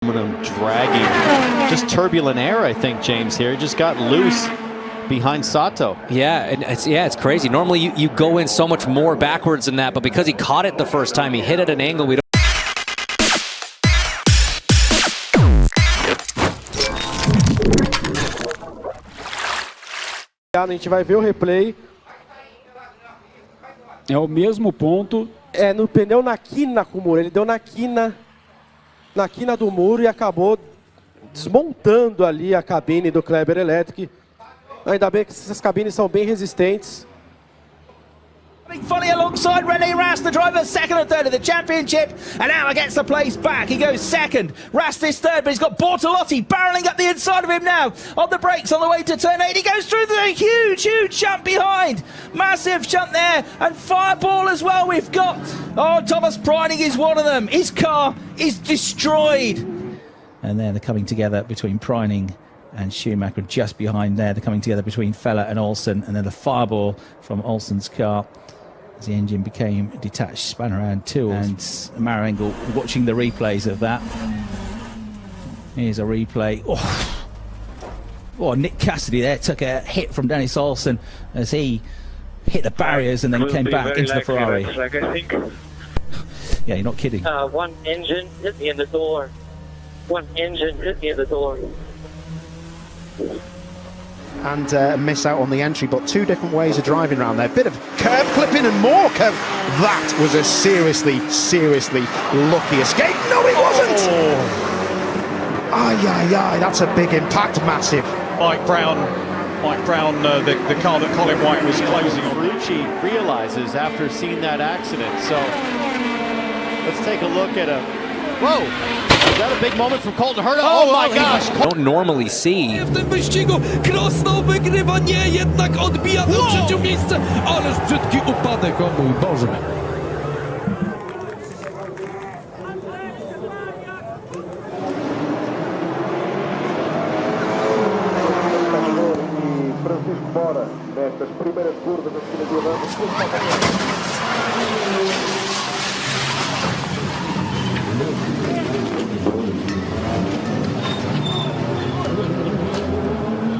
Dragging, just turbulent air, I think, James, here. Just got loose behind Sato. Yeah, and it's crazy. Normally you go in so much more backwards than that, but because he caught it the first time, he hit at an angle we don't. A gente vai ver o replay. É o mesmo ponto. É no pneu na quina com o muro. Ele deu na quina do muro e acabou desmontando ali a cabine do Kleber Electric. Ainda bem que essas cabines são bem resistentes. Fully alongside René Rast, the driver second and third of the championship, and now gets the place back. He goes second. Rast is third, but he's got Bortolotti barreling up the inside of him now. On the brakes on the way to turn 8. He goes through the huge jump behind. Massive jump there, and Fireball as well. We've got, Thomas Preining is one of them. His car is destroyed. And then they're coming together between Preining and Schumacher just behind there. They're coming together between Feller and Olsen, and then the fireball from Olsen's car as the engine became detached, spun around too. And Marangle watching the replays of that. Here's a replay. Oh, Nick Cassidy there took a hit from Dennis Olsen as he hit the barriers and then came back into the Ferrari. I think. Yeah, you're not kidding. One engine hit me in the door. One engine hit me in the door. And miss out on the entry, but two different ways of driving around there. Bit of curb clipping and more curb. That was a seriously lucky escape. No, it wasn't. Ay, that's a big impact, massive. Mike Brown, the car that Colin White was closing on. Ferrucci realizes after seeing that accident. So let's take a look at a. Whoa! Is that a big moment from Colton Herta? Oh my gosh! Don't normally see. W tym wyścigu Krosno wygrywa, nie, jednak odbija to trzecie miejsce, ależ brzydki upadek, o mój Boże.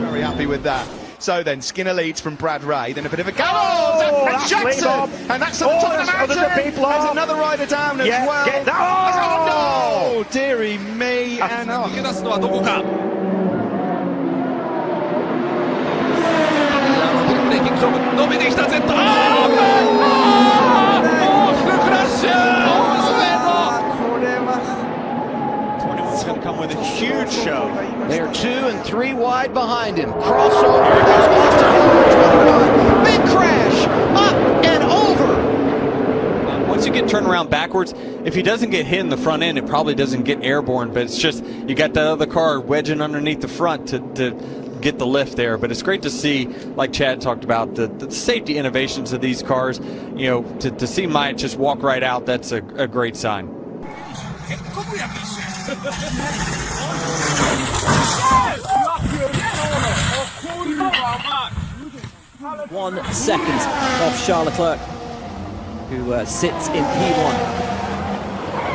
Very happy with that. So then Skinner leads from Brad Ray, then a bit of a go. Oh, Jackson! And that's at the top of the mountain. There's another rider down as well. Oh, dearie me. And 逃げ出すのはどこか。ブレーキング勝負、伸びてきた Z。大きくクラッシュ。It's going to come with a huge show. They are 2 and 3 wide behind him. Crossover goes off to big crash, up and over. Once you get turned around backwards, if he doesn't get hit in the front end, it probably doesn't get airborne. But it's just you got that other car wedging underneath the front to get the lift there. But it's great to see, like Chad talked about, the safety innovations of these cars. You know, to see Myatt just walk right out, that's a great sign. 1 second off Charles Leclerc, who sits in P1.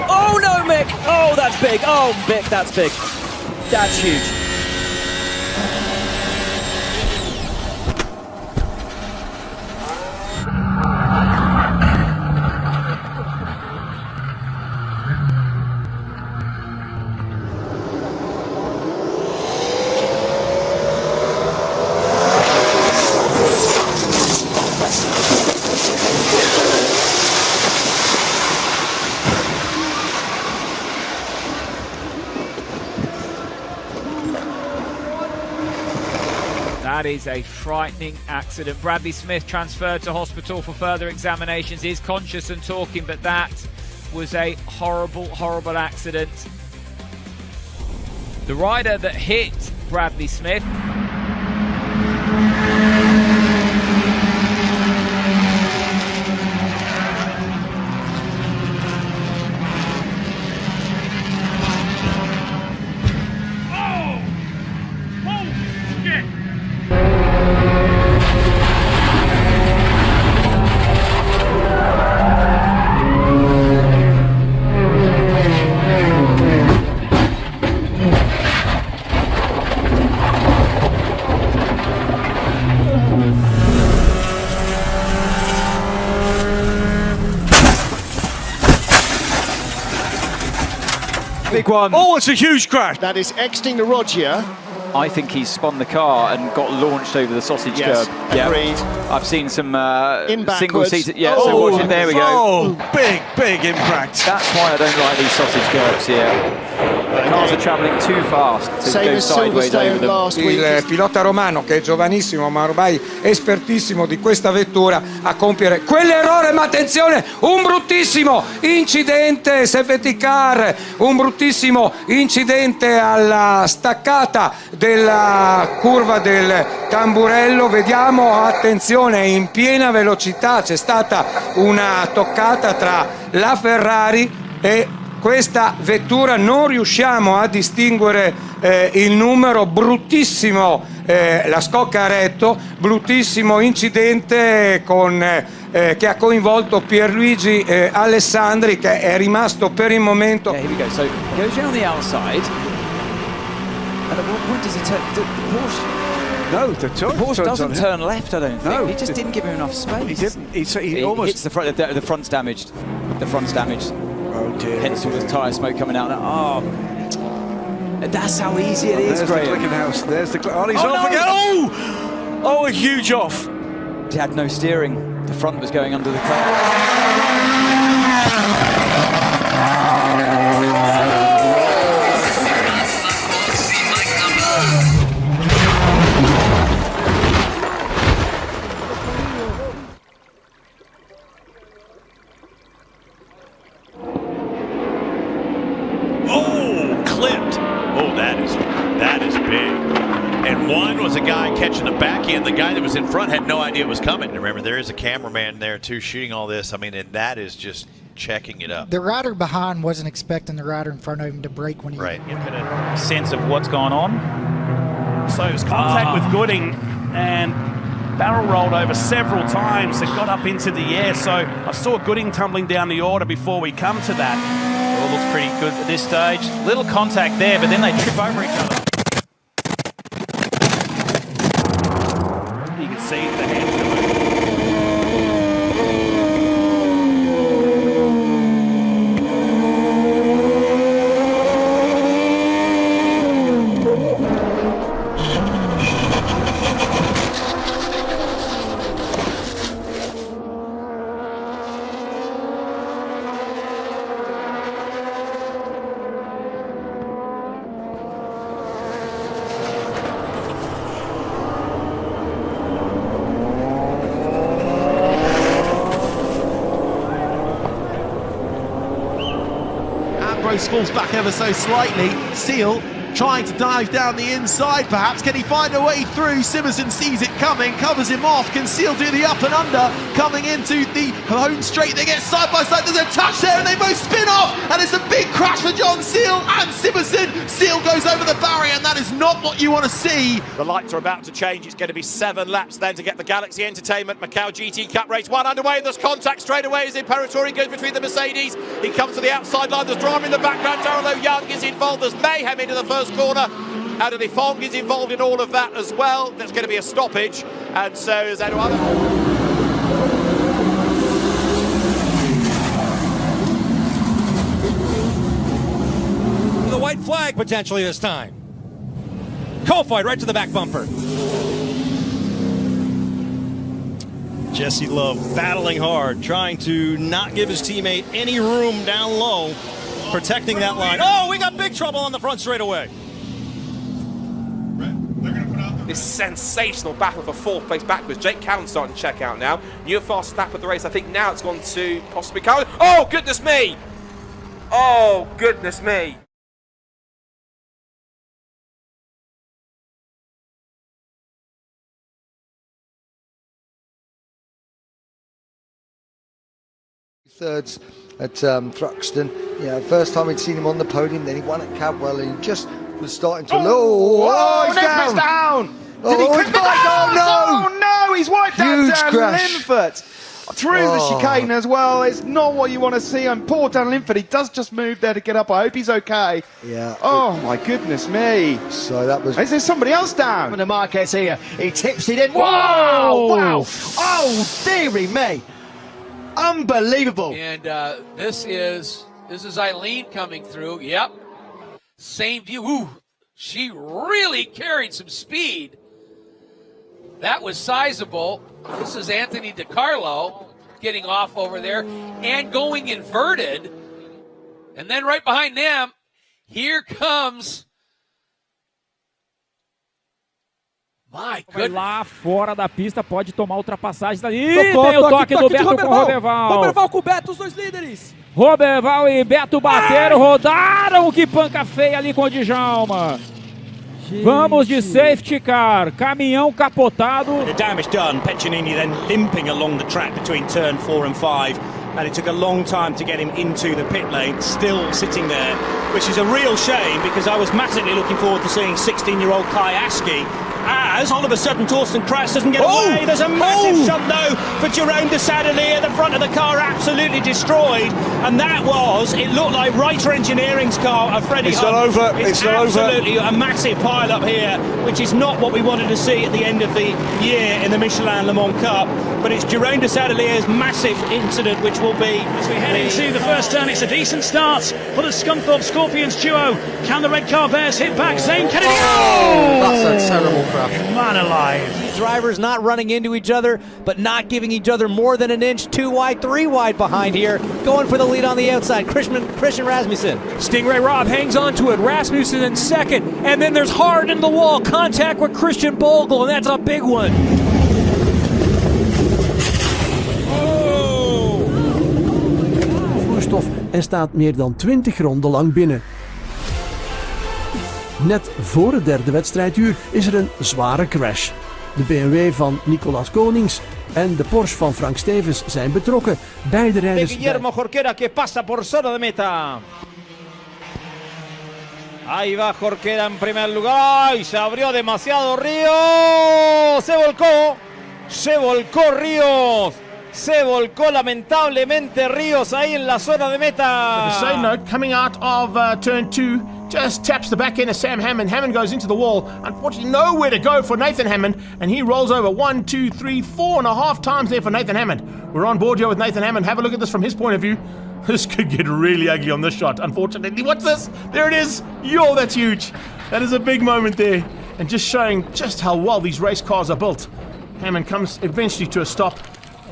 Oh no, Mick! Oh, that's big. Oh, Mick, that's big. That's huge. That is a frightening accident. Bradley Smith transferred to hospital for further examinations. He is conscious and talking, but that was a horrible accident. The rider that hit Bradley Smith big one. Oh, it's a huge crash. That is exiting the Roger. I think he's spun the car and got launched over the sausage curb. Agreed. I've seen some In single-seated. Yeah, backwards. so watch it. There we go. Oh, big impact. That's why I don't like these sausage curbs here. The cars are travelling too fast to go sideways over them. Il pilota romano, che è giovanissimo ma ormai espertissimo di questa vettura, a compiere quell'errore, ma attenzione, un bruttissimo incidente, safety car, un bruttissimo incidente alla staccata della curva del Tamburello. Vediamo, attenzione, in piena velocità c'è stata una toccata tra la Ferrari e questa vettura, non riusciamo a distinguere il numero. Bruttissimo la scocca a retto, bruttissimo incidente che ha coinvolto Pierluigi Alessandri, che è rimasto per il momento. Yeah, here we go. So goes round the outside, and at what point does he turn? The Porsche. No, the Porsche doesn't turn left, I don't think. No, he just didn't give him enough space. He didn't. He He almost hits the front. The front's damaged. The front's damaged. Oh dear. Hence all the tyre smoke coming out. Oh, that's how easy it is, There's the Graham. Glickenhaus. There's the. Oh, he's Oh, off no. again. Oh, a huge off. He had no steering. The front was going under the car. Clipped. Oh, that is big. And one was a guy catching the back end. The guy that was in front had no idea it was coming. Remember, there is a cameraman there too shooting all this. I mean, and that is just checking it up. The rider behind wasn't expecting the rider in front of him to brake when he Right. when he- Get a sense of what's going on. So it was contact with Gooding, and barrel rolled over several times. It got up into the air. So I saw Gooding tumbling down the order before we come to that. All looks pretty good at this stage. Little contact there, but then they trip over each other. You can see the hands go over. Ambrose falls back ever so slightly. Seal trying to dive down the inside perhaps. Can he find a way through? Simerson sees it coming, covers him off. Can Seal do the up and under? Coming into the home straight, they get side by side. There's a touch there and they both spin off, and it's a big crash for John Seal and Simerson. Seal goes over the barrier, and that is not what you want to see. The lights are about to change. It's going to be 7 laps then to get the Galaxy Entertainment Macau GT Cup race 1 underway. There's contact straight away as Imperatori goes between the Mercedes. He comes to the outside line. There's drama in the background. Darrell Young is involved. There's mayhem into the first corner. Adderley Fong is involved in all of that as well. There's going to be a stoppage, and so is Eduardo. The white flag potentially this time. Cofight right to the back bumper. Jesse Love battling hard, trying to not give his teammate any room down low, protecting that line. Oh, we got big trouble on the front straightaway. This sensational battle for 4th place backwards. Jake Cowan starting to check out now. New fastest lap of the race. I think now it's gone to possibly Cowan. Oh, goodness me! Oh, goodness me! Thirds at Thruxton. Yeah, first time we'd seen him on the podium, then he won at Cadwell, and he just was starting to He's down! Did he clip it down? Oh no, he's wiped out Huge Dan crash. Linford through the chicane as well. It's not what you want to see. And poor Dan Linford, he does just move there to get up. I hope he's okay. Yeah. Oh my goodness me. So that was. Is there somebody else down? And the Marquez here. He tips it in. Whoa! Wow! Wow! Oh, dearie me. Unbelievable. And this is Eileen coming through. Yep. Same view. Ooh, she really carried some speed. That was sizable. This is Anthony DiCarlo getting off over there and going inverted. And then right behind them, here comes... My Vai lá fora da pista, pode tomar ultrapassagens dali. Tocou, Tem o toque do Beto Roberval. com o Roberval. Roberval com o Beto, os dois líderes. Roberval e Beto bateram, rodaram. Que panca feia ali com o Djalma. Vamos de safety car, caminhão capotado. The damage done, Peccinini then limping along the track between turn 4 and 5. And it took a long time to get him into the pit lane, still sitting there, which is a real shame because I was massively looking forward to seeing 16-year-old Kai Askey. As all of a sudden Torsten Kraus doesn't get away. There's a massive shunt though for Jerome de Sadelier. The front of the car absolutely destroyed, and that was, it looked like Reiter Engineering's car, Freddie It's Hunt. not over. It's not over. absolutely a massive pile up here, which is not what we wanted to see at the end of the year in the Michelin Le Mans Cup. But it's Jerome de Sadelier's massive incident, which will be, as we head Into the first turn, it's a decent start for the Scunthorpe Scorpions duo. Can the red car bears hit back? Zane Kennedy. That's a terrible crash. Man alive. These drivers not running into each other, but not giving each other more than an inch. 2 wide, 3 wide behind here. Going for the lead on the outside. Christian Rasmussen. Stingray Rob hangs on to it. Rasmussen in second. And then there's hard in the wall. Contact with Christian Bogle, and that's a big one. Vloeistof en staat meer dan 20 ronden lang binnen. Net voor het derde wedstrijduur is er een zware crash. De BMW van Nicolas Konings en de Porsche van Frank Stevens zijn betrokken. Beide rijders... Guillermo Jorquera que pasa por zona de meta. Ahí va Jorquera en primer lugar. ¡Ay! Se abrió demasiado Ríos. Se volcó Ríos. Se volcó lamentablemente Ríos ahí en la zona de meta. The side note, coming out of turn 2, just taps the back end of Sam Hammond. Hammond goes into the wall. Unfortunately, nowhere to go for Nathan Hammond, and he rolls over 1, 2, 3, 4.5 times there for Nathan Hammond. We're on board here with Nathan Hammond. Have a look at this from his point of view. This could get really ugly on this shot, unfortunately. What's this? There it is. Yo, that's huge. That is a big moment there, and just showing just how well these race cars are built. Hammond comes eventually to a stop.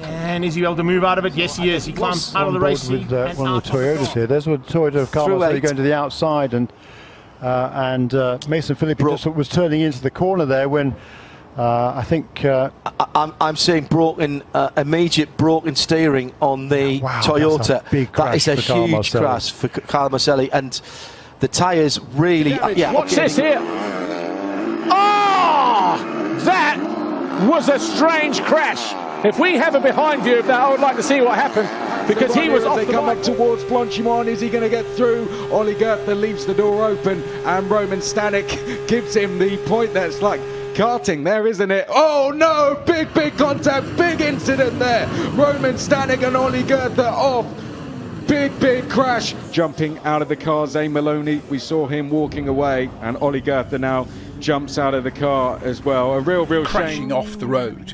And is he able to move out of it? Yes, he is. He climbs out of the race. With one of the Toyotas here. There's what Toyota of Carlos going to the outside, and Mason Philippi just was turning into the corner there when I think I'm seeing immediate broken steering on the Toyota. That's a big crash. That is a huge crash for Carlo Marcelli, and the tyres really. Watch this here. Oh, that was a strange crash. If we have a behind view of that, I would like to see what happened, because he was off they the come bike. up towards Blanchimon. Is he going to get through? Ollie Gerther leaves the door open, and Roman Stanek gives him the point. That's like karting there, isn't it? Oh no, big contact, big incident there. Roman Stanek and Ollie Gerther off. Big crash. Jumping out of the car, Zane Maloney, we saw him walking away, and Ollie Gerther now jumps out of the car as well. A real crashing shame. off the road.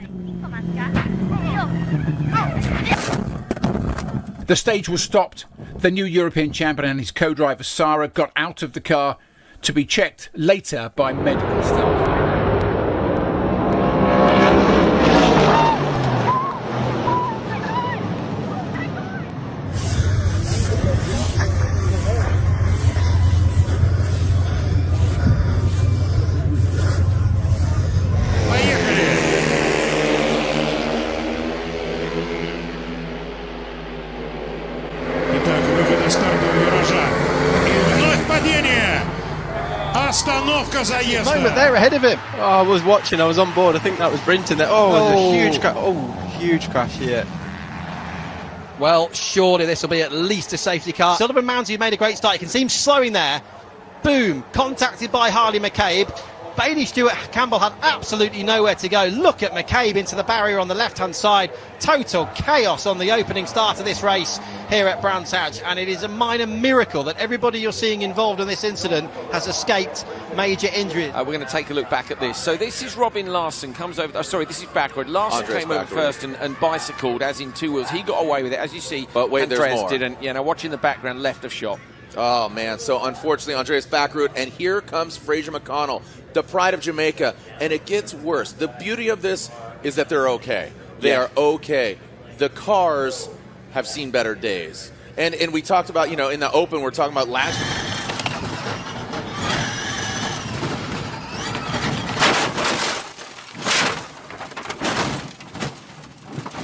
The stage was stopped. The new European champion and his co-driver Sara got out of the car to be checked later by medical staff. Moment there ahead of him. Oh, I was watching, I was on board. I think that was Brinton there. Oh, it was a huge crash. Oh, huge crash here. Well, surely this will be at least a safety car. Sullivan Mounty made a great start. You can see him slowing there. Boom, contacted by Harley McCabe. Bailey Stewart Campbell had absolutely nowhere to go. Look at McCabe into the barrier on the left-hand side. Total chaos on the opening start of this race here at Brands Hatch, and it is a minor miracle that everybody you're seeing involved in this incident has escaped major injury. We're going to take a look back at this. So this is Robin Larson comes over. Oh, sorry, this is backward. Larson came over first and bicycled, as in two wheels. He got away with it, as you see. But wait, Andreas there's more. didn't. Now watching the background, left of shot. Oh, man. So, unfortunately, Andreas backroot, and here comes Fraser McConnell, the pride of Jamaica, and it gets worse. The beauty of this is that they're okay. They are okay. The cars have seen better days. And we talked about, in the Open, we're talking about last year.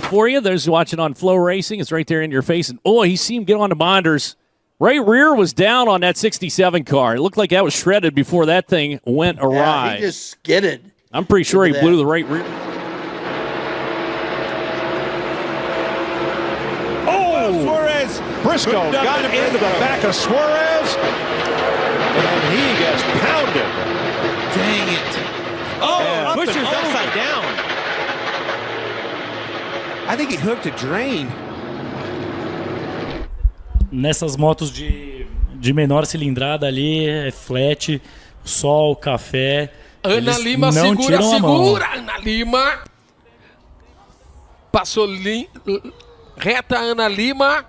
For you, those watching on Flow Racing, it's right there in your face. And, you see him get on the binders. Right rear was down on that 67 car. It looked like that was shredded before that thing went awry. Yeah, he just skidded. I'm pretty sure he blew the right rear. Oh, Suarez. Briscoe got into the back of Suarez. And he gets pounded. Dang it. Oh, pushes upside down. I think he hooked a drain. Nessas motos de menor cilindrada ali, é flat, sol, café. Ana Lima segura. Ana Lima. Passou reta Ana Lima.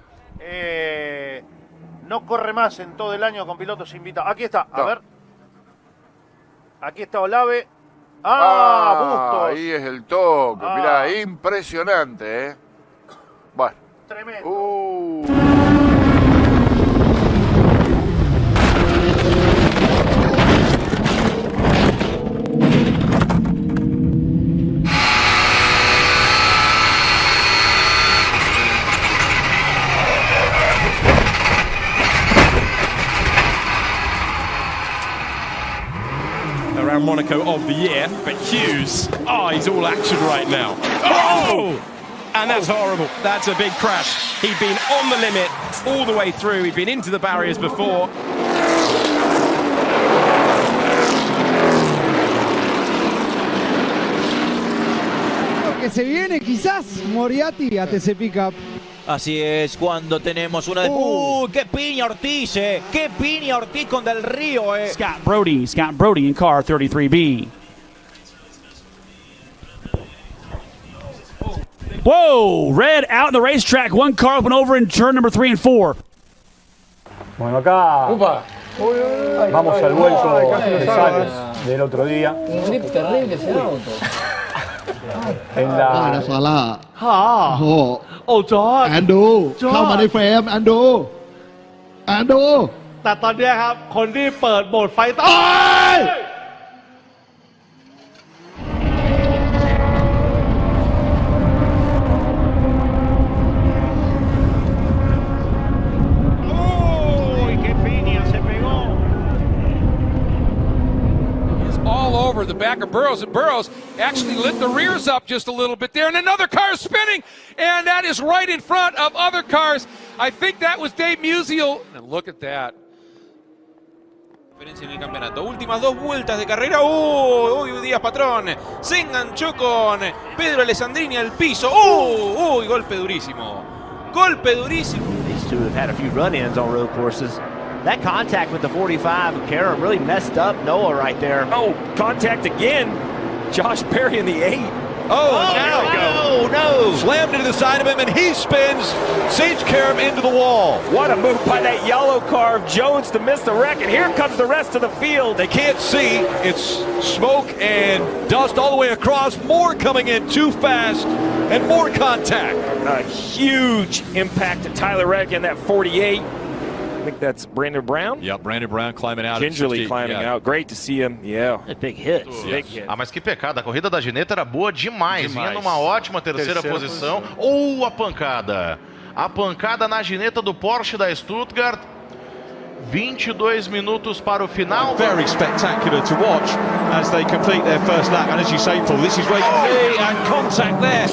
No corre más en todo el año con pilotos invitados. Aquí está, a ver. Aquí está Olave. Bustos. Ahí es el toque. Mirá, impresionante, ¿eh? Bueno. Tremendo. Around Monaco of the year, but Hughes, he's all action right now. Oh! And that's horrible. That's a big crash. He'd been on the limit all the way through. He'd been into the barriers before. Que se viene quizás Moriarty at ese pickup. Así es, cuando tenemos una de... ¡Qué piña Ortiz, ¡Qué piña Ortiz con Del Río, Scott Brody in car 33B. Whoa, red out in the racetrack. One car went over in turn number 3 and 4. Bueno, acá vamos al vuelco de Sales del otro día. Un grip terrible ese auto. En la...จอร์จแอนดูเข้ามาในเฟรมแอนดูแต่ตอนนี้ครับคนที่เปิดโหมดไฟเตอร์ All over the back of Burrows, and Burrows actually lit the rears up just a little bit there, and another car is spinning, and that is right in front of other cars. I think that was Dave Musial, and look at that. En el campeonato, últimas 2 vueltas de carrera. Uy, Díaz Patrón se enganchó con Pedro Alessandrini al piso. Uy, golpe durísimo. These two have had a few run-ins on road courses. That contact with the 45 of Kara really messed up Noah right there. Contact again. Josh Berry in the 8. No. Slammed into the side of him, and he spins, sends Karam into the wall. What a move by that yellow car of Jones to miss the wreck, and here comes the rest of the field. They can't see. It's smoke and dust all the way across. More coming in too fast, and more contact. A huge impact to Tyler Reddick in that 48. I think that's Brandon Brown. Yeah, Brandon Brown climbing out. Gingerly climbing out. Great to see him. Yeah. Big hit. Big hit. Mas que pecado. A corrida da Gineta era boa demais. Vinha numa ótima terceira posição. A pancada. A pancada na Gineta do Porsche da Stuttgart. 22 minutos para o final. Very spectacular to watch as they complete their first lap. And as you say, Paul, this is where you see and contact there.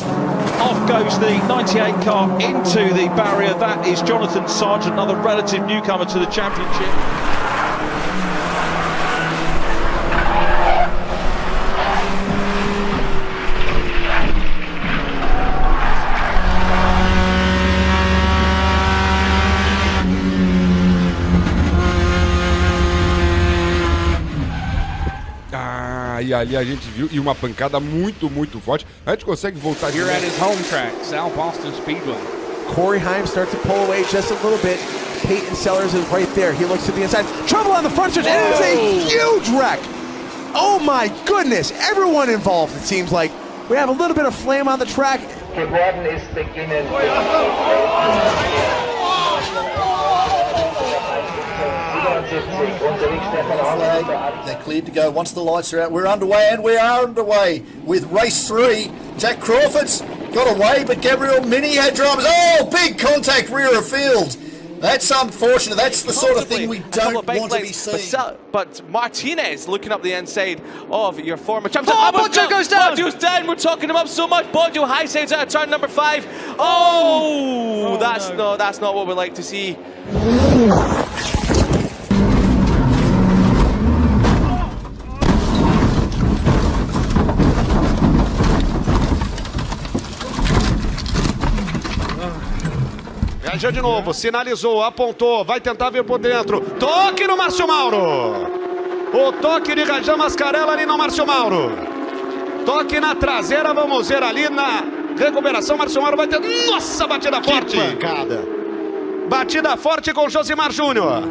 Off goes the 98 car into the barrier. That is Jonathan Sargent, another relative newcomer to the championship. E ali a gente viu, e uma pancada muito forte. A gente consegue voltar Here at his home track, South Boston Speedway. Corey Heim starts to pull away just a little bit. Peyton Sellers is right there. He looks to the inside. Trouble on the front stretch. It is a huge wreck. Oh my goodness. Everyone involved, it seems like. We have a little bit of flame on the track. They're cleared to go once the lights are out. We're underway, and we are underway with race 3. Jack Crawford's got away, but Gabriel Mini had dramas. Oh, big contact rear of field. That's unfortunate. That's the sort of thing we don't want to be seeing. But Martinez looking up the inside of your former champ. Oh, Boggio goes down! Boggio's down. We're talking him up so much. Boggio high sides out of turn number 5. Oh, that's not what we like to see. Viajou de novo, sinalizou, apontou, vai tentar vir por dentro. Toque no Márcio Mauro. O toque de Rajan Mascarella ali no Márcio Mauro. Toque na traseira, vamos ver ali na recuperação. Márcio Mauro vai ter... Nossa, batida forte. Que pancada. Batida forte com Josimar Júnior.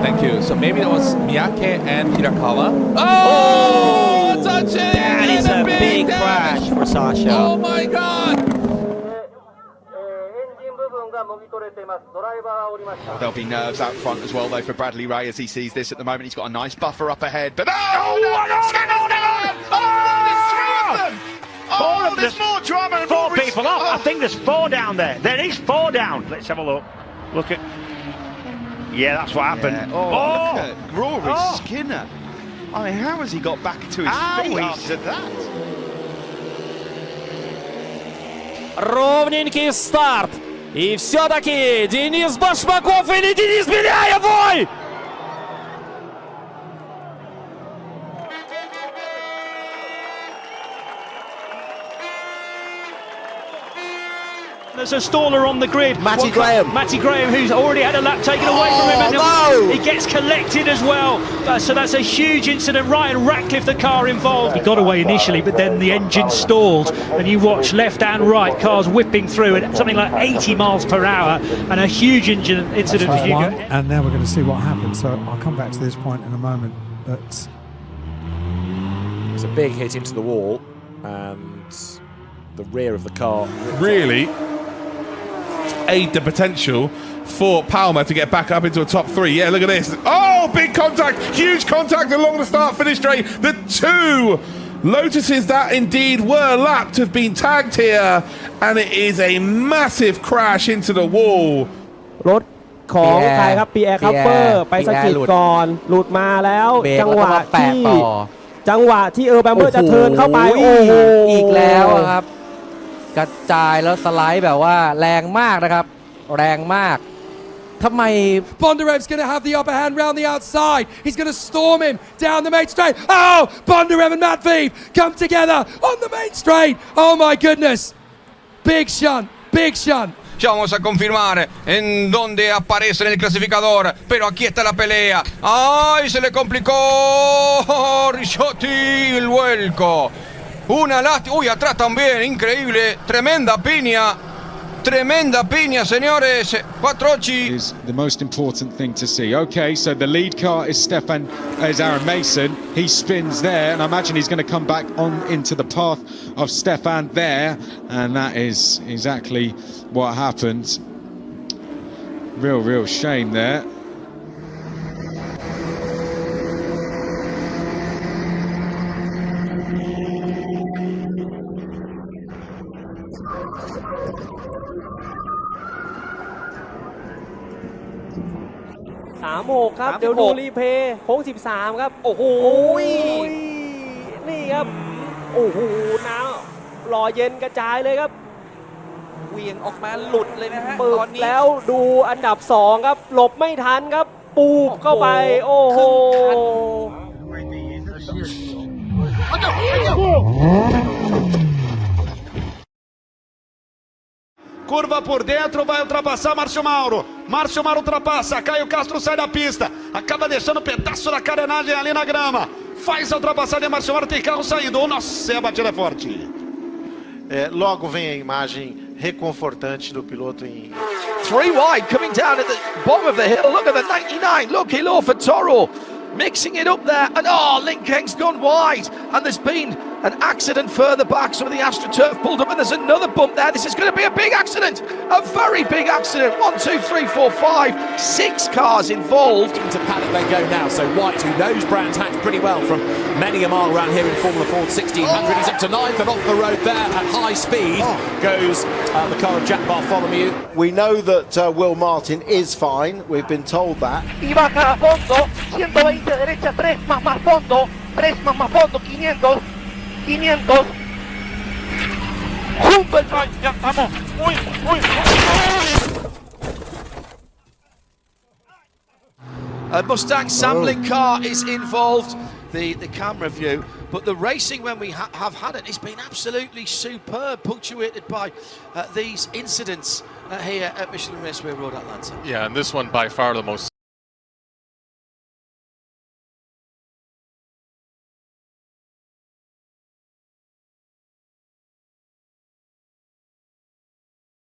Thank you. So maybe it was Miyake and Hirakala. Oh, touching! That is a big crash for Sasha. Oh my God! There'll be nerves out front as well, though, for Bradley Ray as he sees this at the moment. He's got a nice buffer up ahead, but there's more drama and 4 people off. I think there's 4 down there. There is 4 down. Let's have a look. Look at. Yeah, that's what happened. Yeah. Look at Rory Skinner. I mean, how has he got back to his feet after that? Ровненький старт. И все-таки Денис Башмаков или Денис Беляев, ой! There's a staller on the grid. Matty Graham, who's already had a lap taken away from him. No. He gets collected as well. So that's a huge incident. Ryan Ratcliffe, the car involved. He got away initially, but then the engine stalled. And you watch left and right cars whipping through at something like 80 miles per hour. And a huge incident for Hugo. And now we're going to see what happens. So I'll come back to this point in a moment. But there's a big hit into the wall. And the rear of the car. Really aid the potential for Palmer to get back up into a top 3. Yeah, look at this. Oh, big contact, huge contact along the start-finish straight. The 2 Lotuses that indeed were lapped have been tagged here, and it is a massive crash into the wall. รถของใครครับปีแอร์คัพเปอร์ไปสะกิดก่อนหลุดมาแล้วจังหวะที่แบมเบอร์จะเทิร์นเข้าไปโอ้โหอีกแล้วครับกระจายแล้วสไลด์แบบว่าแรงมากนะครับแรงมากทำไม Bondarev's going to have the upper hand round the outside. He's going to storm him down the main straight. Oh, Bondarev and Matveev come together on the main straight. Oh my goodness. Big shunt, big shunt. Ya vamos a confirmar en dónde aparece en el clasificador, pero aquí está la pelea. ¡Ay, se le complicó! Ricciotti, el vuelco. Una lástima. Uy, atrás también, increíble. Tremenda piña, señores. Quattrocchi. Is the most important thing to see. Okay, so the lead car is Aaron Mason. He spins there, and I imagine he's going to come back on into the path of Stefan there, and that is exactly what happened. Real shame there. .36 ครับเดี๋ยวดูรีเพย์โค้ง13ครับโอ้โหนี่ครับโอ้โหน้ำหล่อเย็นกระจายเลยครับเวียงออกมาหลุดเลยนะฮะตอนนี้แล้วดูอันดับ2ครับหลบไม่ทันครับปูบเข้าไปโอ้โหCurva por dentro, vai ultrapassar Márcio Mauro. Márcio Mauro ultrapassa, Caio Castro sai da pista. Acaba deixando um pedaço da carenagem ali na grama. Faz a ultrapassagem, Márcio Mauro tem carro saindo. Nossa, a batida é forte. Logo vem a imagem reconfortante do piloto em 3 wide coming down at the bottom of the hill. Look at the 99. Lucky low for Toro. Mixing it up there, and Linkeng's gone wide, and there's been an accident further back. Some of the AstroTurf pulled up, and there's another bump there. This is going to be a big accident, a very big accident. 1, 2, 3, 4, 5, 6 cars involved. Into paddock they go now. So White, who knows Brands Hatch pretty well from many a mile around here in Formula Ford 1600, he's up to 9th and off the road there at high speed goes the car of Jack Bartholomew. We know that Will Martin is fine. We've been told that. Y baja a fondo, 120 derecha, 3 más fondo, 3 más fondo, 500, 500. Junto el ya estamos. A Mustang sampling car is involved, the camera view, but the racing when we have had it has been absolutely superb, punctuated by these incidents here at Michelin Raceway Road Atlanta. Yeah, and this one by far the most